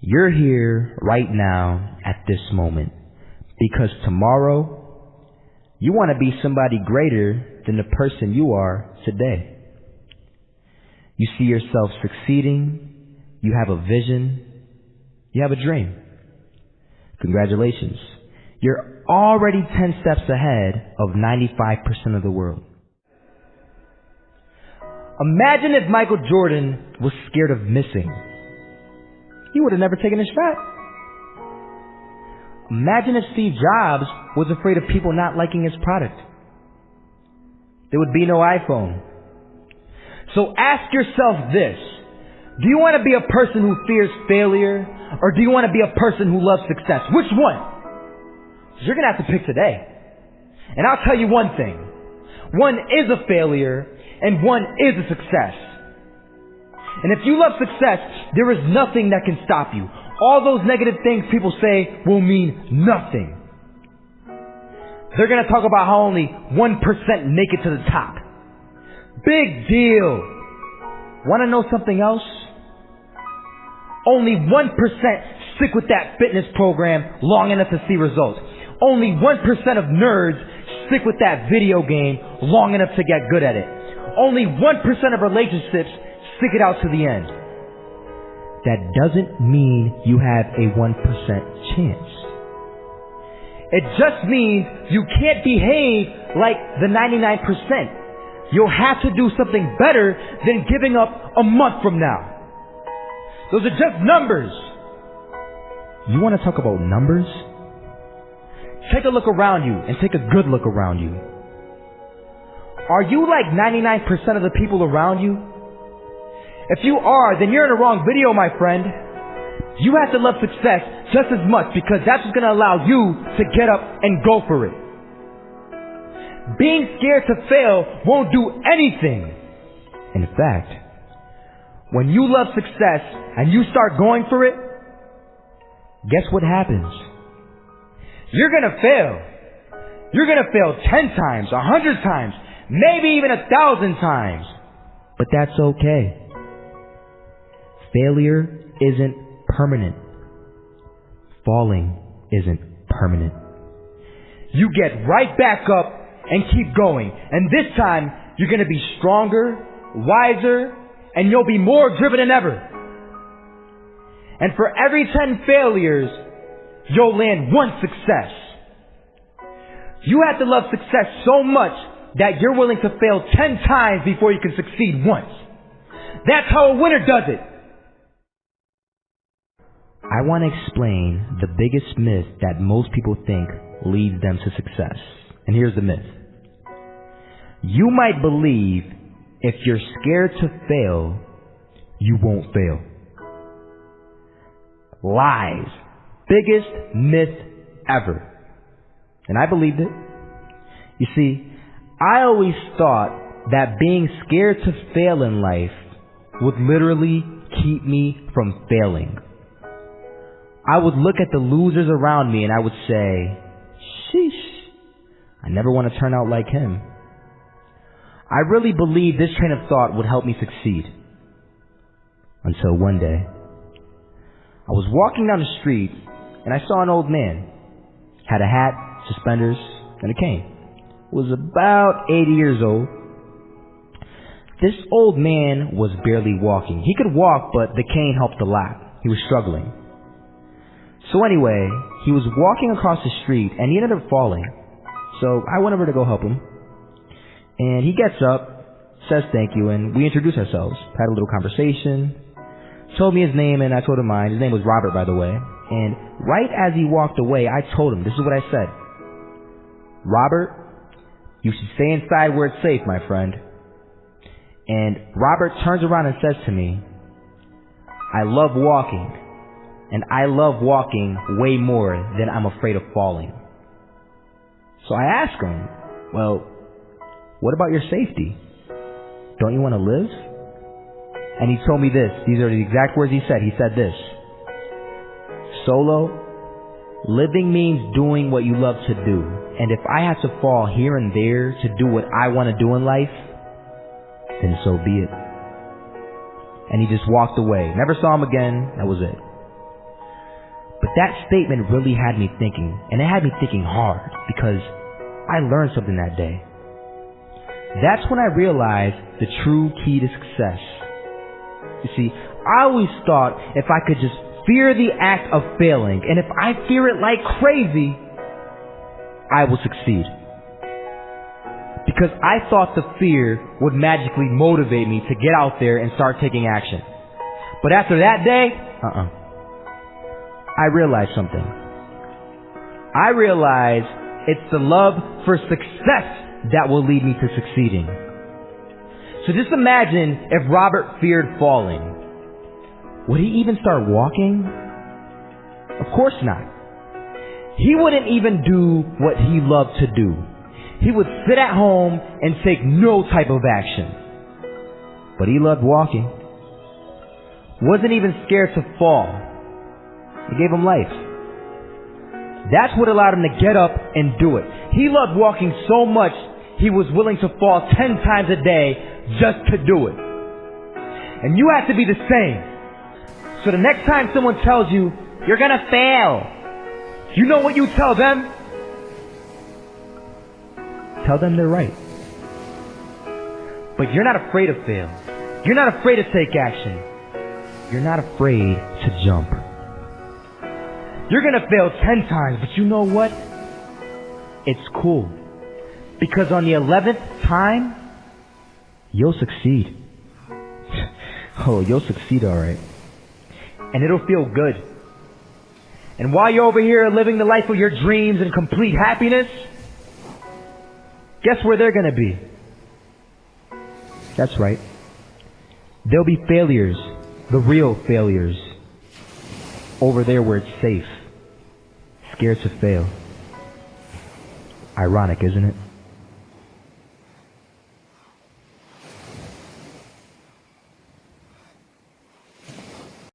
You're here right now at this moment because tomorrow you want to be somebody greater than the person you are today. You see yourself succeeding. You have a vision. You have a dream. Congratulations. You're already 10 steps ahead of 95% of the world. Imagine if Michael Jordan was scared of missing. He would have never taken his shot. Imagine if Steve Jobs was afraid of people not liking his product. There would be no iPhone. So ask yourself this. Do you want to be a person who fears failure, or do you want to be a person who loves success? Which one? You're going to have to pick today. And I'll tell you one thing. One is a failure, and one is a success. And if you love success, there is nothing that can stop you. All those negative things people say will mean nothing. They're going to talk about how only 1% make it to the top. Big deal. Want to know something else? Only 1% stick with that fitness program long enough to see results. Only 1% of nerds stick with that video game long enough to get good at it. Only 1% of relationships stick it out to the end. That doesn't mean you have a 1% chance. It just means you can't behave like the 99%. You'll have to do something better than giving up a month from now. Those are just numbers. You want to talk about numbers? Take a look around you and take a good look around you. Are you like 99% of the people around you? If you are, then you're in the wrong video, my friend. You have to love success just as much because that's what's going to allow you to get up and go for it. Being scared to fail won't do anything. In fact, when you love success and you start going for it, guess what happens? You're going to fail. You're going to fail 10 times, 100 times, maybe even 1,000 times. But that's okay. Failure isn't permanent. Falling isn't permanent. You get right back up and keep going. And this time, you're going to be stronger, wiser, and you'll be more driven than ever. And for every 10 failures, you'll land one success. You have to love success so much that you're willing to fail 10 times before you can succeed once. That's how a winner does it. I want to explain the biggest myth that most people think leads them to success. And here's the myth. You might believe if you're scared to fail, you won't fail. Lies. Biggest myth ever. And I believed it. You see, I always thought that being scared to fail in life would literally keep me from failing. I would look at the losers around me and I would say, sheesh, I never want to turn out like him. I really believed this train of thought would help me succeed. Until one day, I was walking down the street and I saw an old man. Had a hat, suspenders, and a cane. Was about 80 years old. This old man was barely walking. He could walk, but the cane helped a lot. He was struggling. So anyway, he was walking across the street and he ended up falling. So I went over to go help him. And he gets up, says thank you, and we introduced ourselves. Had a little conversation. Told me his name and I told him mine. His name was Robert, by the way. And right as he walked away, I told him, this is what I said. Robert, you should stay inside where it's safe, my friend. And Robert turns around and says to me, I love walking. And I love walking way more than I'm afraid of falling. So I asked him, well, what about your safety? Don't you want to live? And he told me this. These are the exact words he said. He said this. Solo, living means doing what you love to do. And if I have to fall here and there to do what I want to do in life, then so be it. And he just walked away. Never saw him again. That was it. That statement really had me thinking, and it had me thinking hard, because I learned something that day. That's when I realized the true key to success. You see, I always thought if I could just fear the act of failing, and if I fear it like crazy, I will succeed. Because I thought the fear would magically motivate me to get out there and start taking action. But after that day, I realized something. I realized it's the love for success that will lead me to succeeding. So just imagine if Robert feared falling. Would he even start walking? Of course not. He wouldn't even do what he loved to do. He would sit at home and take no type of action. But he loved walking. Wasn't even scared to fall. It gave him life. That's what allowed him to get up and do it. He loved walking so much, he was willing to fall 10 times a day just to do it. And you have to be the same. So the next time someone tells you, you're gonna fail, you know what you tell them? Tell them they're right. But you're not afraid to fail. You're not afraid to take action. You're not afraid to jump. You're gonna fail 10 times, but you know what? It's cool. Because on the 11th time, you'll succeed. Oh, you'll succeed alright. And it'll feel good. And while you're over here living the life of your dreams and complete happiness, guess where they're gonna be? That's right. There'll be failures, the real failures, over there where it's safe, scared to fail. Ironic, isn't it?